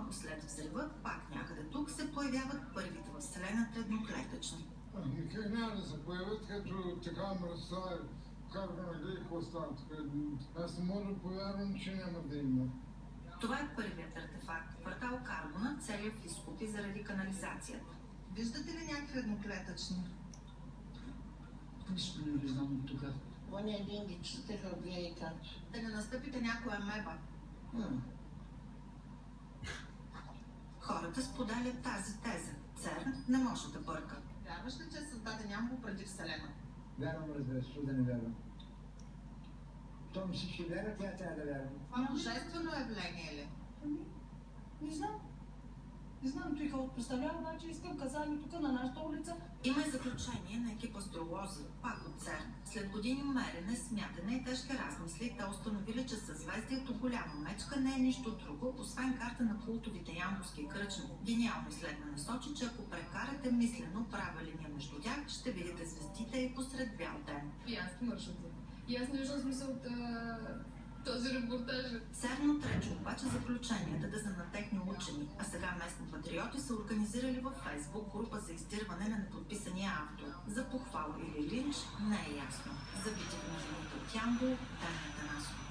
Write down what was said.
Отново след взрива, пак някъде тук, се появяват първите в Вселената едноклетъчни. Как няма да се появят, като така мръсва, карбона, гледай какво става тук. Аз не мога да повярвам, че няма да има. Това е първият артефакт. Квартал Карбона, целият в изкопи заради канализацията. Виждате ли някакви едноклетъчни? Нищо не виждам от тук. Вони един ги четеха в ВИК. Да не настъпите някоя меба. Хората споделят тази теза. ЦЕРН не може да бърка. Вярваш ли, че е създаден някого преди Вселена? Вярвам, разбира се, да не вярвам. Том всички вярват, тя трябва да вярвам. Това божествено явление ли? Не знам. Не знам, той какво представлява, обаче искам казани тук на нашата улица. Има и заключение на екип астролози, пак от ЦЕРН. След години мерене, смятане и тежки размисли, те установили, че съзвездието Голяма мечка не е нищо друго, освен карта на култовите ямболски кръчми. Гениално изследване сочи, че ако прекарате мислено права линия между тях, ще видите звездите и посред бял ден. Пиянски маршрут. И аз не виждам смисъл от този репортаж. ЦЕРН отрече обаче заключенията да са на техни учени, а сега местни патриоти са организирали във Фейсбук група за издирване на неподписания автор. За похвала или линч не е ясно. За битив на живота от Ямбол, Таня Атанасова.